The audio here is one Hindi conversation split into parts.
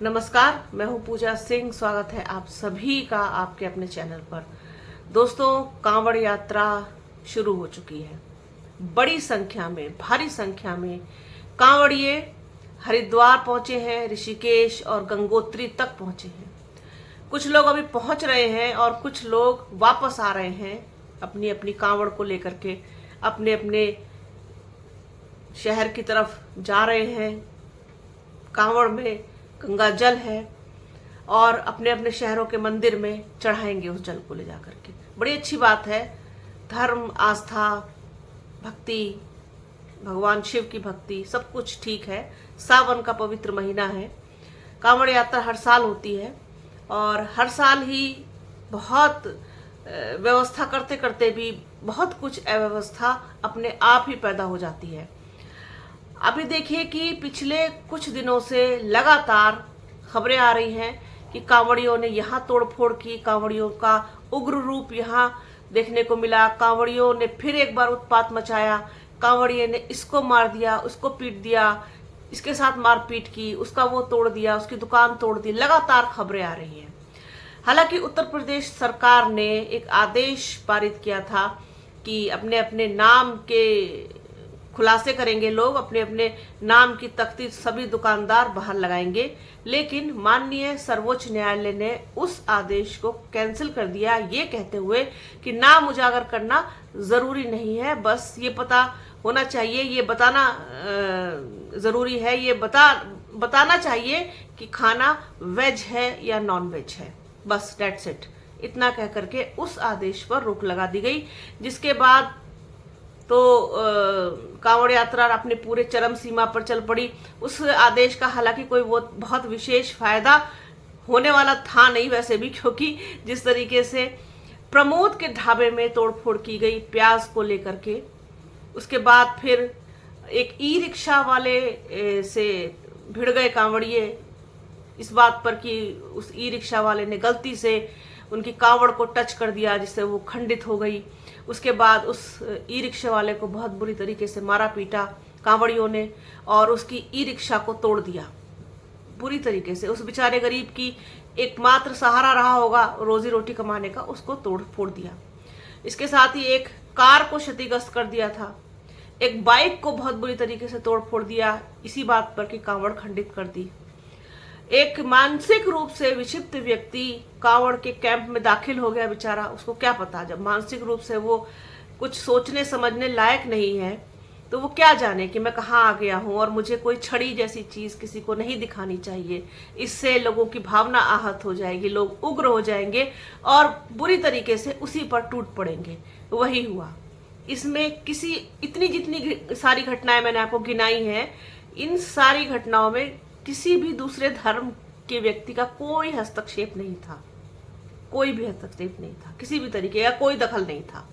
नमस्कार, मैं हूं पूजा सिंह। स्वागत है आप सभी का आपके अपने चैनल पर। दोस्तों, कांवड़ यात्रा शुरू हो चुकी है। बड़ी संख्या में, भारी संख्या में कांवड़िए हरिद्वार पहुंचे हैं, ऋषिकेश और गंगोत्री तक पहुंचे हैं। कुछ लोग अभी पहुंच रहे हैं और कुछ लोग वापस आ रहे हैं अपनी अपनी कांवड़ को लेकर के अपने अपने शहर की तरफ जा रहे हैं। कांवड़ में गंगा जल है और अपने अपने शहरों के मंदिर में चढ़ाएंगे उस जल को ले जाकर के। बड़ी अच्छी बात है। धर्म, आस्था, भक्ति, भगवान शिव की भक्ति, सब कुछ ठीक है। सावन का पवित्र महीना है। कांवड़ यात्रा हर साल होती है और हर साल ही बहुत व्यवस्था करते करते भी बहुत कुछ अव्यवस्था अपने आप ही पैदा हो जाती है। अभी देखिए कि पिछले कुछ दिनों से लगातार खबरें आ रही हैं कि कांवड़ियों ने यहाँ तोड़फोड़ की, कांवड़ियों का उग्र रूप यहाँ देखने को मिला। कांवड़ियों ने फिर एक बार उत्पात मचाया। कांवड़ियों ने इसको मार दिया, उसको पीट दिया, इसके साथ मारपीट की, उसका वो तोड़ दिया, उसकी दुकान तोड़ दी। लगातार खबरें आ रही हैं। हालांकि उत्तर प्रदेश सरकार ने एक आदेश पारित किया था कि अपने अपने नाम के खुलासे करेंगे लोग, अपने अपने नाम की तख्ती सभी दुकानदार बाहर लगाएंगे। लेकिन माननीय सर्वोच्च न्यायालय ने उस आदेश को कैंसिल कर दिया, ये कहते हुए कि नाम उजागर करना जरूरी नहीं है, बस ये पता होना चाहिए, ये बताना जरूरी है, ये बताना चाहिए कि खाना वेज है या नॉन वेज है। बस डेट्स इट। इतना कह करके उस आदेश पर रोक लगा दी गई, जिसके बाद तो कांवड़ यात्रा अपने पूरे चरम सीमा पर चल पड़ी। उस आदेश का हालांकि कोई वो बहुत विशेष फायदा होने वाला था नहीं वैसे भी, क्योंकि जिस तरीके से प्रमोद के ढाबे में तोड़फोड़ की गई प्याज को लेकर के, उसके बाद फिर एक ई रिक्शा वाले से भिड़ गए कांवड़िए इस बात पर कि उस ई रिक्शा वाले ने गलती से उनकी कांवड़ को टच कर दिया, जिससे वो खंडित हो गई। उसके बाद उस ई रिक्शा वाले को बहुत बुरी तरीके से मारा पीटा कांवड़ियों ने और उसकी ई रिक्शा को तोड़ दिया बुरी तरीके से। उस बेचारे गरीब की एकमात्र सहारा रहा होगा रोजी रोटी कमाने का, उसको तोड़ फोड़ दिया। इसके साथ ही एक कार को क्षतिग्रस्त कर दिया था, एक बाइक को बहुत बुरी तरीके से तोड़ फोड़ दिया, इसी बात पर कि कांवड़ खंडित कर दी। एक मानसिक रूप से विक्षिप्त व्यक्ति कांवड़ के कैंप में दाखिल हो गया बेचारा। उसको क्या पता, जब मानसिक रूप से वो कुछ सोचने समझने लायक नहीं है तो वो क्या जाने कि मैं कहाँ आ गया हूँ। और मुझे कोई छड़ी जैसी चीज किसी को नहीं दिखानी चाहिए, इससे लोगों की भावना आहत हो जाएगी, लोग उग्र हो जाएंगे और बुरी तरीके से उसी पर टूट पड़ेंगे। वही हुआ। इसमें किसी इतनी जितनी सारी घटनाएं मैंने आपको गिनाई हैं, इन सारी घटनाओं में किसी भी दूसरे धर्म के व्यक्ति का कोई हस्तक्षेप नहीं था, कोई भी हस्तक्षेप नहीं था, किसी भी तरीके का कोई दखल नहीं था।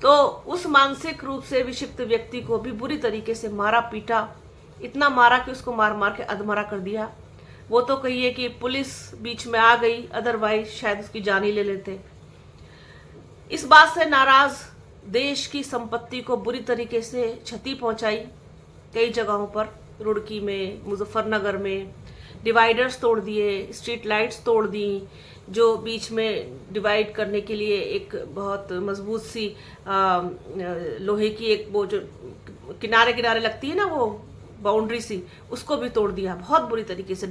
तो उस मानसिक रूप से विक्षिप्त व्यक्ति को भी बुरी तरीके से मारा पीटा, इतना मारा कि उसको मार मार के अधमरा कर दिया। वो तो कहिए कि पुलिस बीच में आ गई, अदरवाइज शायद उसकी जान ही ले लेते। इस बात से नाराज देश की संपत्ति को बुरी तरीके से क्षति पहुंचाई कई जगहों पर, रुड़की में, मुजफ्फरनगर में डिवाइडर्स तोड़ दिए, स्ट्रीट लाइट्स तोड़ दी, जो बीच में डिवाइड करने के लिए एक बहुत मजबूत सी लोहे की एक वो जो किनारे किनारे लगती है ना, वो बाउंड्री सी, उसको भी तोड़ दिया। बहुत बुरी तरीके से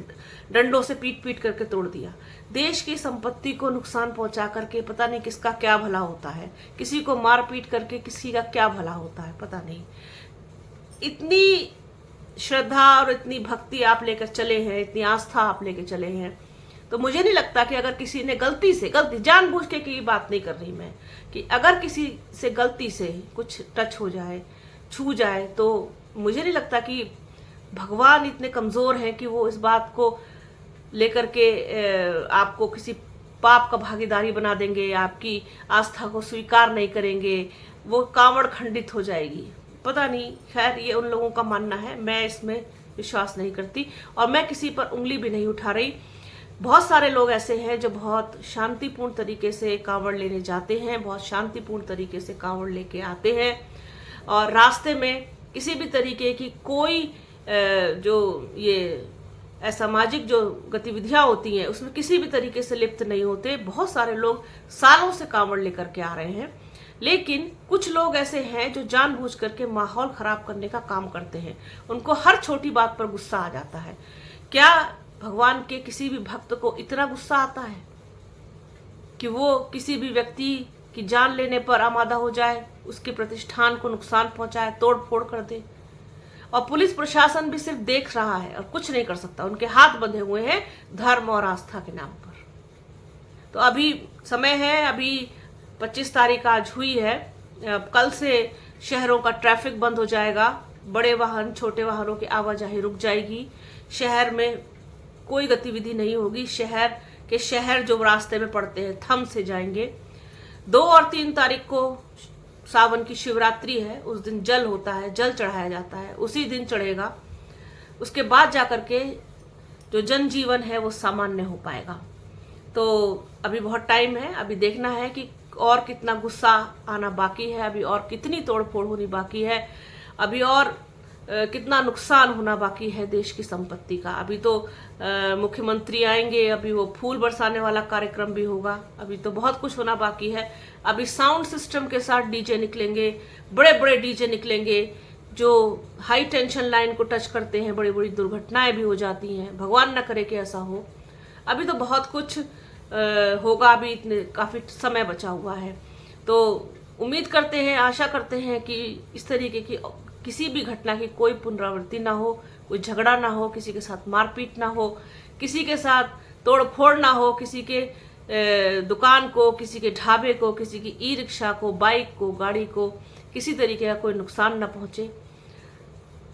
डंडों से पीट पीट करके तोड़ दिया। देश की संपत्ति को नुकसान पहुंचा करके पता नहीं किसका क्या भला होता है, किसी को मार पीट करके किसी का क्या भला होता है पता नहीं। इतनी श्रद्धा और इतनी भक्ति आप लेकर चले हैं, इतनी आस्था आप लेकर चले हैं, तो मुझे नहीं लगता कि अगर किसी ने गलती जानबूझ के की बात नहीं कर रही मैं, कि अगर किसी से गलती से कुछ टच हो जाए, छू जाए, तो मुझे नहीं लगता कि भगवान इतने कमजोर हैं कि वो इस बात को लेकर के आपको किसी पाप का भागीदारी बना देंगे, आपकी आस्था को स्वीकार नहीं करेंगे, वो कांवड़ खंडित हो जाएगी। पता नहीं, खैर ये उन लोगों का मानना है, मैं इसमें विश्वास नहीं करती और मैं किसी पर उंगली भी नहीं उठा रही। बहुत सारे लोग ऐसे हैं जो बहुत शांतिपूर्ण तरीके से कांवड़ लेने जाते हैं, बहुत शांतिपूर्ण तरीके से कांवड़ लेके आते हैं और रास्ते में किसी भी तरीके की कोई जो ये असामाजिक जो गतिविधियां होती हैं उसमें किसी भी तरीके से लिप्त नहीं होते। बहुत सारे लोग सालों से कांवड़ लेकर के आ रहे हैं, लेकिन कुछ लोग ऐसे हैं जो जानबूझ करके माहौल खराब करने का काम करते हैं। उनको हर छोटी बात पर गुस्सा आ जाता है। क्या भगवान के किसी भी भक्त को इतना गुस्सा आता है कि वो किसी भी व्यक्ति की जान लेने पर आमादा हो जाए, उसके प्रतिष्ठान को नुकसान पहुंचाए, तोड़ फोड़ कर दे? और पुलिस प्रशासन भी सिर्फ देख रहा है और कुछ नहीं कर सकता। उनके हाथ बंधे हुए हैं धर्म और आस्था के नाम पर। तो अभी समय है, अभी 25 तारीख आज हुई है। कल से शहरों का ट्रैफिक बंद हो जाएगा। बड़े वाहन, छोटे वाहनों की आवाजाही रुक जाएगी। शहर में कोई गतिविधि नहीं होगी। शहर जो रास्ते में पड़ते हैं थम से जाएंगे। 2 और 3 तारीख को सावन की शिवरात्रि है। उस दिन जल होता है, जल चढ़ाया जाता है, उसी दिन चढ़ेगा। उसके बाद जाकर के जो जनजीवन है वो सामान्य हो पाएगा। तो अभी बहुत टाइम है। अभी देखना है कि और कितना गुस्सा आना बाकी है, अभी और कितनी तोड़फोड़ होनी बाकी है, अभी और कितना नुकसान होना बाकी है देश की संपत्ति का। अभी तो मुख्यमंत्री आएंगे, अभी वो फूल बरसाने वाला कार्यक्रम भी होगा। अभी तो बहुत कुछ होना बाकी है। अभी साउंड सिस्टम के साथ डीजे निकलेंगे, बड़े बड़े डीजे निकलेंगे जो हाई टेंशन लाइन को टच करते हैं। बड़ी बड़ी दुर्घटनाएं भी हो जाती हैं। भगवान न करे कि ऐसा हो। अभी तो बहुत कुछ होगा। अभी इतने काफी समय बचा हुआ है। तो उम्मीद करते हैं, आशा करते हैं कि इस तरीके की किसी भी घटना की कोई पुनरावृत्ति ना हो, कोई झगड़ा ना हो, किसी के साथ मारपीट ना हो, किसी के साथ तोड़फोड़ ना हो, किसी के दुकान को, किसी के ढाबे को, किसी की ई रिक्शा को, बाइक को, गाड़ी को किसी तरीके का कोई नुकसान ना पहुंचे।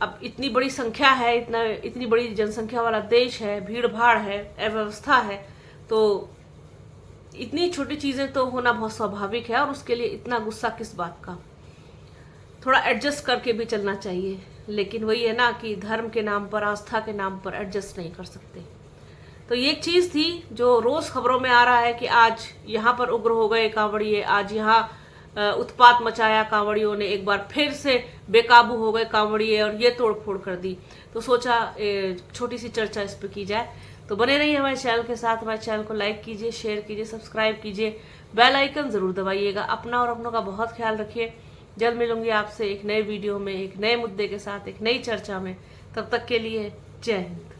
अब इतनी बड़ी संख्या है, इतनी बड़ी जनसंख्या वाला देश है, भीड़ भाड़ है, अव्यवस्था है, तो इतनी छोटी चीजें तो होना बहुत स्वाभाविक है। और उसके लिए इतना गुस्सा किस बात का? थोड़ा एडजस्ट करके भी चलना चाहिए। लेकिन वही है ना कि धर्म के नाम पर, आस्था के नाम पर एडजस्ट नहीं कर सकते। तो ये एक चीज थी जो रोज खबरों में आ रहा है कि आज यहाँ पर उग्र हो गए कांवड़िए, आज यहाँ उत्पात मचाया कांवड़ियों ने, एक बार फिर से बेकाबू हो गए कांवड़िए और ये तोड़फोड़ कर दी। तो सोचा छोटी सी चर्चा इस पर की जाए। तो बने रहिए हमारे चैनल के साथ। हमारे चैनल को लाइक कीजिए, शेयर कीजिए, सब्सक्राइब कीजिए, बेल आइकन जरूर दबाइएगा। अपना और अपनों का बहुत ख्याल रखिए। जल्द मिलूंगी आपसे एक नए वीडियो में, एक नए मुद्दे के साथ, एक नई चर्चा में। तब तक के लिए जय हिंद।